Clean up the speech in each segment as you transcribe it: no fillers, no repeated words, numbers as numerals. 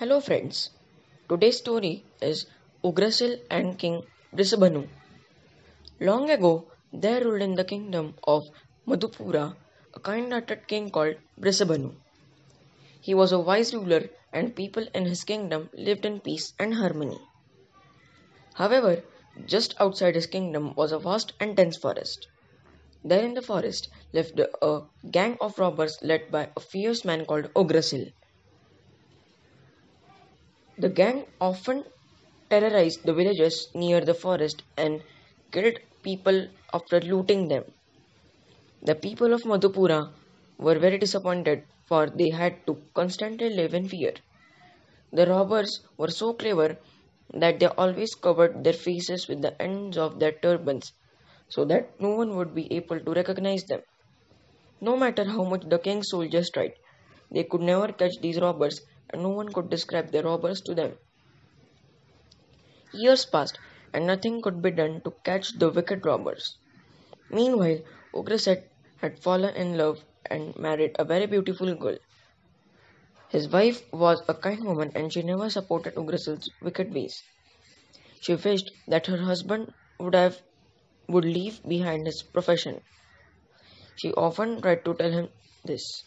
Hello friends, today's story is Ugrasil and King Brisabhanu. Long ago, there ruled in the kingdom of Madhupura a kind-hearted king called Brisabhanu. He was a wise ruler and people in his kingdom lived in peace and harmony. However, just outside his kingdom was a vast and dense forest. There in the forest lived a gang of robbers led by a fierce man called Ugrasil. The gang often terrorized the villages near the forest and killed people after looting them. The people of Madhupura were very disappointed for they had to constantly live in fear. The robbers were so clever that they always covered their faces with the ends of their turbans so that no one would be able to recognize them. No matter how much the king's soldiers tried, they could never catch these robbers and no one could describe the robbers to them. Years passed and nothing could be done to catch the wicked robbers. Meanwhile, Ugraset had fallen in love and married a very beautiful girl. His wife was a kind woman and she never supported Ugrasil's wicked ways. She wished that her husband would leave behind his profession. She often tried to tell him this,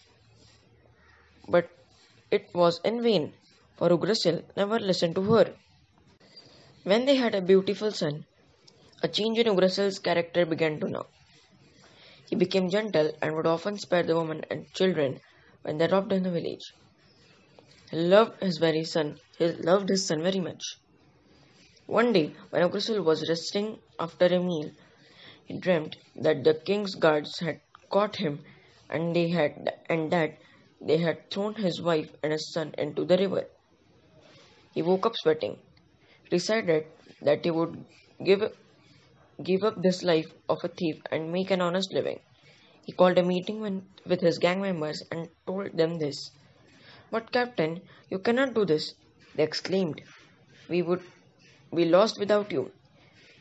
but it was in vain, for Ugrasil never listened to her. When they had a beautiful son, a change in Ugrasil's character began to know. He became gentle and would often spare the women and children when they robbed in the village. He loved his son very much. One day, when Ugrasil was resting after a meal, he dreamt that the king's guards had caught him and that they had thrown his wife and his son into the river. He woke up sweating, decided that he would give up this life of a thief and make an honest living. He called a meeting with his gang members and told them this. "But Captain, you cannot do this," they exclaimed. "We would be lost without you."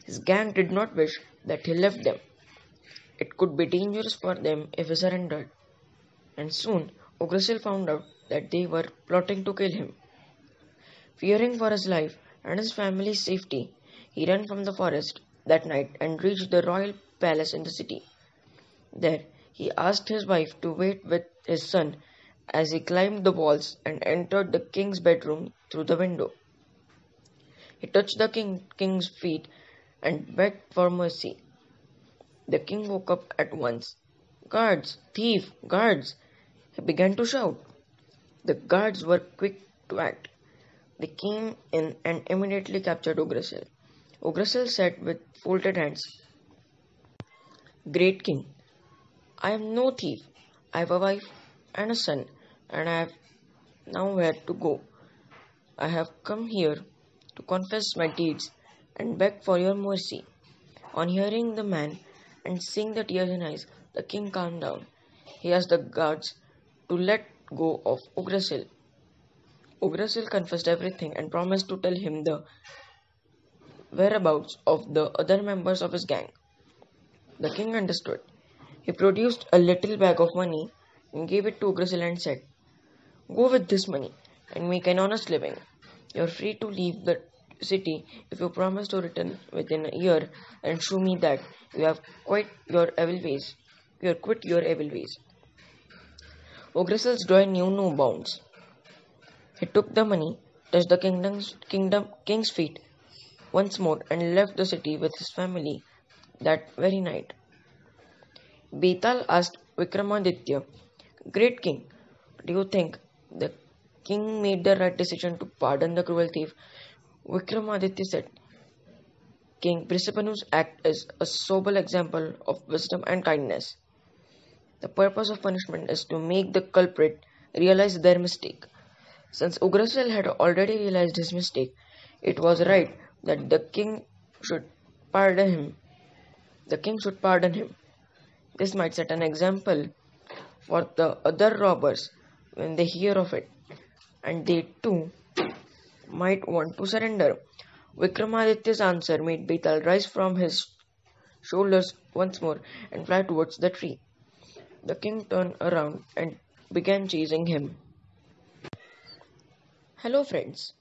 His gang did not wish that he left them. It could be dangerous for them if he surrendered. And soon Ugrasil found out that they were plotting to kill him. Fearing for his life and his family's safety, he ran from the forest that night and reached the royal palace in the city. There, he asked his wife to wait with his son as he climbed the walls and entered the king's bedroom through the window. He touched the king's feet and begged for mercy. The king woke up at once. "Guards! Thief! Guards!" he began to shout. The guards were quick to act. They came in and immediately captured Ugrasil. Ugrasil said with folded hands, "Great king, I am no thief. I have a wife and a son, and I have nowhere to go. I have come here to confess my deeds and beg for your mercy." On hearing the man and seeing the tears in his eyes, the king calmed down. He asked the guards to let go of Ugrasil. Ugrasil confessed everything and promised to tell him the whereabouts of the other members of his gang. The king understood. He produced a little bag of money and gave it to Ugrasil and said, "Go with this money and make an honest living. You are free to leave the city if you promise to return within a year and show me that you have quit your evil ways. Ugrasil's joy knew no bounds. He took the money, touched the king's feet once more, and left the city with his family that very night. Betaal asked Vikramaditya, "Great king, do you think the king made the right decision to pardon the cruel thief?" Vikramaditya said, "King Brisabhanu's act is a sober example of wisdom and kindness. The purpose of punishment is to make the culprit realize their mistake. Since Ugrasil had already realized his mistake, it was right that the king should pardon him. This might set an example for the other robbers when they hear of it, and they too might want to surrender." Vikramaditya's answer made Betaal rise from his shoulders once more and fly towards the tree. The king turned around and began chasing him. Hello, friends.